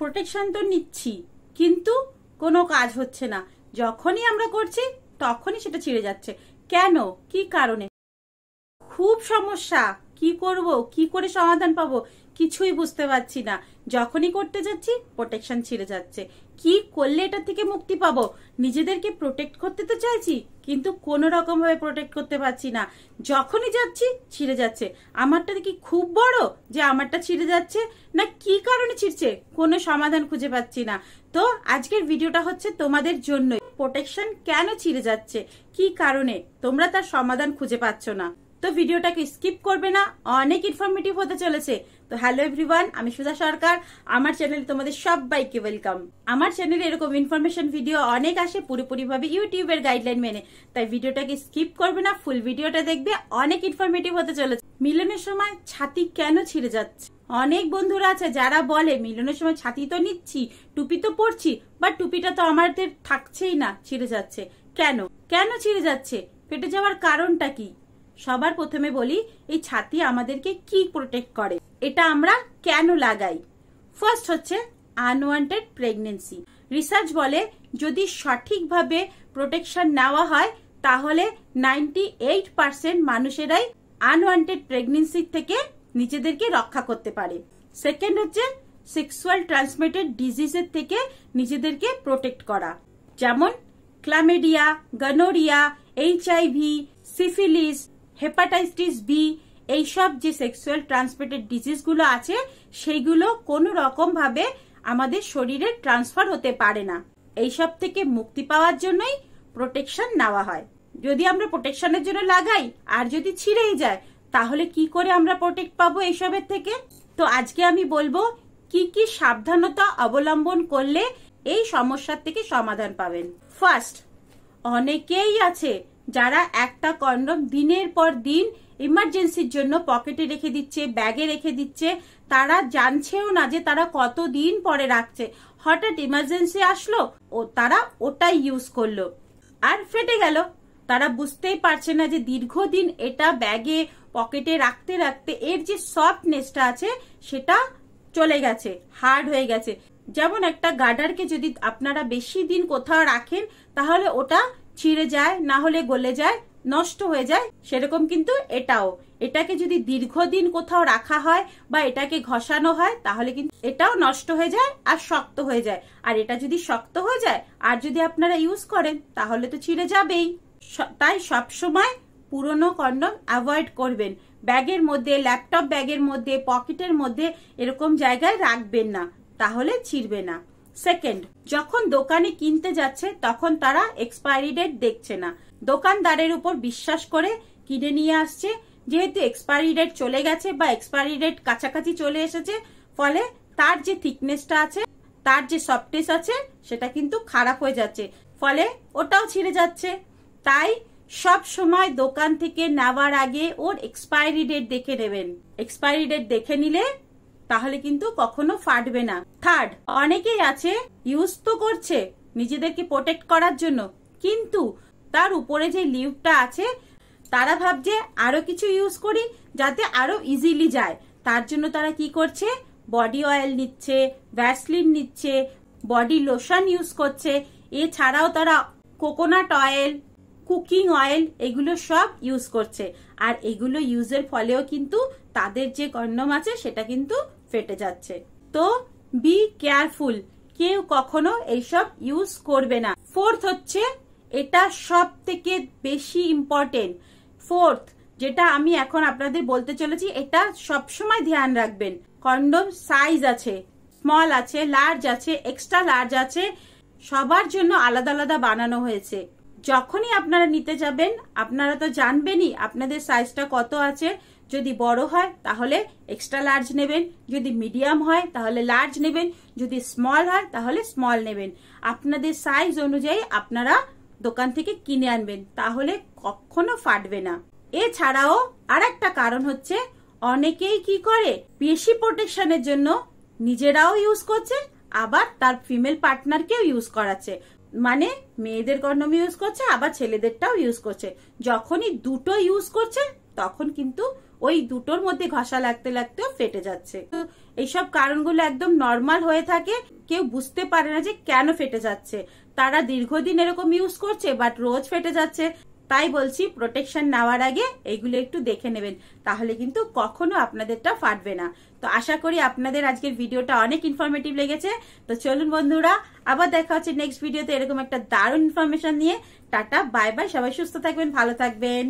Protection তো নিচ্ছি কিন্তু কোনো কাজ হচ্ছে না, যখনই আমরা করছি তখনই সেটা ছিঁড়ে যাচ্ছে। কেন, কি কারণে? খুব সমস্যা, কি করব, কি করে সমাধান পাবো কিছুই বুঝতে পারছি না। যখনই করতে যাচ্ছি প্রোটেকশন ছিঁড়ে যাচ্ছে। কি করলে এটা থেকে মুক্তি পাবো? নিজেদেরকে প্রোটেক্ট করতে তো চাইছি কিন্তু কোনো রকম ভাবে প্রোটেক্ট করতে পারছি না। যখনই যাচ্ছি ছিঁড়ে যাচ্ছে। আমারটা কি খুব বড় যে আমারটা ছিঁড়ে যাচ্ছে, না কি কারণে ছিঁড়ছে কোনো সমাধান খুঁজে পাচ্ছি না। তো আজকের ভিডিওটা হচ্ছে তোমাদের জন্য, প্রোটেকশন কেন ছিঁড়ে যাচ্ছে, কি কারণে তোমরা তার সমাধান খুঁজে পাচ্ছ না। তো ভিডিওটাকে স্কিপ করবে না, অনেক ইনফরমেটিভ হতে চলেছে। তো হ্যালো এভরিওয়ান, আমি সুধা সরকার, আমার চ্যানেলে তোমাদের সবাইকে ওয়েলকাম। আমার চ্যানেলে এরকম ইনফরমেশন ভিডিও অনেক আসে পুরোপুরিভাবে ইউটিউবের গাইডলাইন মেনে, তাই ভিডিওটাকে স্কিপ করবে না, ফুল ভিডিওটা দেখবে, অনেক ইনফরমেটিভ হতে চলেছে। মিলনের সময় ছাতি কেন ছিঁড়ে যাচ্ছে? অনেক বন্ধুরা আছে যারা বলে মিলনের সময় ছাতি তো নিচ্ছি, টুপি তো পরছি, বাট টুপিটা তো আমাদের থাকছেই না, ছিঁড়ে যাচ্ছে। কেন কেন ছিঁড়ে যাচ্ছে? ফেটে যাওয়ার কারণটা কি? সবার প্রথমে বলি, এই ছাতি আমাদেরকে কি প্রোটেক্ট করে, এটা আমরা কেন লাগাই। ফার্স্ট হচ্ছে আনওয়ান্টেড প্রেগনেন্সি। রিসার্চ বলে যদি সঠিকভাবে প্রোটেকশন নেওয়া হয় তাহলে 98% মানুষেরাই আনওয়ান্টেড প্রেগনেন্সি থেকে নিজেদেরকে রক্ষা করতে পারে। সেকেন্ড হচ্ছে সেক্সুয়াল ট্রান্সমিটেড ডিজিজের থেকে নিজেদেরকে প্রোটেক্ট করা, যেমন chlamydia, gonorrhoea, HIV, syphilis, hepatitis B, এইসব যে সেক্সুয়াল ট্রান্সমিটেড ডিজিজ গুলো আছে সেইগুলো কোনো রকম ভাবে আমাদের শরীরে ট্রান্সফার হতে পারে না। এইসব থেকে মুক্তি পাওয়ার জন্যই প্রোটেকশন নেওয়া হয়। যদি আমরা প্রোটেকশনের জন্য লাগাই আর যদি ছিঁড়েই যায় তাহলে কি করে আমরা প্রোটেক্ট পাবো এইসবের থেকে? তো আজকে আমি বলবো কি কি সাবধানতা অবলম্বন করলে এই সমস্যার থেকে সমাধান পাবেন। ফার্স্ট, অনেকেই আছে যারা একটা কন্ডম দিনের পর দিন ইমার্জেন্সির জন্য পকেটে রেখে দিচ্ছে, ব্যাগে রেখে দিচ্ছে, তারা জানছেও না যে তারা কতদিন পরে রাখছে। হঠাৎ ইমার্জেন্সি আসলো ও তারা ওটাই ইউজ করলো আর ফেটে গেল। তারা বুঝতেই পারছে না যে দীর্ঘদিন এটা ব্যাগে পকেটে রাখতে রাখতে এর যে সফটনেসটা আছে সেটা চলে গেছে, হার্ড হয়ে গেছে। যেমন একটা গার্ডারকে যদি আপনারা বেশি দিন কোথাও রাখেন তাহলে ওটা ছিঁড়ে যায়, না হলে গলে যায়, নষ্ট হয়ে যায়, সেরকম কিন্তু এটাকে যদি দীর্ঘদিন কোথাও রাখা হয় বা এটাকে ঘষানো হয় তাহলে কিন্তু এটাও নষ্ট হয়ে যায় আর শক্ত হয়ে যায়। আর এটা যদি শক্ত হয়ে যায় আর যদি আপনারা ইউজ করেন তাহলে তো ছিঁড়ে যাবেই। তাই সবসময় পুরনো কন্ডম অ্যাভয়েড করবেন। ব্যাগের মধ্যে, ল্যাপটপ ব্যাগের মধ্যে, পকেটের মধ্যে এরকম জায়গায় রাখবেন না, তাহলে ছিঁড়বে না। সেকেন্ড, যখন দোকানে কিনতে যাচ্ছে তখন তারা এক্সপায়ারি ডেট দেখছে না, দোকানদারের উপর বিশ্বাস করে কিনে নিয়ে আসছে। যেহেতু এক্সপায়ারি ডেট চলে গেছে বা এক্সপায়ারি ডেট কাছাকাছি চলে এসেছে, ফলে তার যে থিকনেসটা আছে, তার যে সফটনেস আছে সেটা কিন্তু খারাপ হয়ে যাচ্ছে, ফলে ওটাও ছিঁড়ে যাচ্ছে। তাই সব সময় দোকান থেকে নেওয়ার আগে ওর এক্সপায়ারি ডেট দেখে নেবেন। এক্সপায়ারি ডেট দেখে নিলে তাহলে কিন্তু কখনো ফাটবে না। থার্ড, অনেকেই আছে ইউজ তো করছে নিজেদেরকে প্রোটেক্ট করার জন্য, কিন্তু তার উপরে যে লিউটা আছে তারা ভাবছে আরো কিছু ইউজ করি যাতে আরো ইজিলি যায়। তার জন্য তারা কি করছে, বডি অয়েল নিচ্ছে, ভ্যাসলিন নিচ্ছে, বডি লোশন ইউজ করছে। এছাড়াও তারা কোকোনাট অয়েল, কুকিং অয়েল, এগুলো সব ইউজ করছে। আর এগুলো ইউজের ফলেও কিন্তু তাদের যে কন্ডম আছে সেটা কিন্তু ফেটে যাচ্ছে। তো বি কেয়ারফুল, কেউ কখনো এইসব ইউজ করবে না। ফোর্থ হচ্ছে, এটা সব থেকে বেশি ইম্পর্টেন্ট। ফোর্থ, যেটা আমি এখন আপনাদের বলতে চলেছি, এটা সবসময় ধ্যান রাখবেন। কন্ডম সাইজ আছে, স্মল আছে, লার্জ আছে, এক্সট্রা লার্জ আছে, সবার জন্য আলাদা আলাদা বানানো হয়েছে। যখনই আপনারা নিতে যাবেন আপনারা তো জানবেনই আপনাদের সাইজটা কত আছে। যদি বড় হয় তাহলে এক্সট্রা লার্জ নেবেন, যদি মিডিয়াম হয় তাহলে লার্জ নেবেন, যদি স্মল হয় তাহলে স্মল নেবেন। আপনাদের সাইজ অনুযায়ী আপনারা দোকান থেকে কিনে আনবেন, তাহলে কখনো ফাটবে না। এছাড়াও আর একটা কারণ হচ্ছে, অনেকেই কি করে বেশি প্রোটেকশনের জন্য নিজেরাও ইউজ করছে আবার তার ফিমেল পার্টনারকেও ইউজ করাচ্ছে। মানে মেয়েদের কন্ডম ইউজ করছে আবার ছেলেদেরটাও ইউজ করছে। যখনই দুটো ইউজ করছে তখন কিন্তু ওই দুটোর মধ্যে ঘষা লাগতে লাগতেও ফেটে যাচ্ছে। এইসব কারণগুলো একদম নর্মাল হয়ে থাকে, কেউ বুঝতে পারে না যে কেন ফেটে যাচ্ছে। তারা দীর্ঘদিন এরকম ইউজ করছে বাট রোজ ফেটে যাচ্ছে। তাই বলছি প্রোটেকশন নেওয়ার আগে এইগুলো একটু দেখে নেবেন, তাহলে কিন্তু কখনো আপনাদেরটা ফাটবে না। তো আশা করি আপনাদের আজকের ভিডিওটা অনেক ইনফরমেটিভ লেগেছে। তো চলুন বন্ধুরা, আবার দেখা হচ্ছে নেক্সট ভিডিওতে এরকম একটা দারুণ ইনফরমেশন নিয়ে। টাটা, বাই বাই, সবাই সুস্থ থাকবেন, ভালো থাকবেন।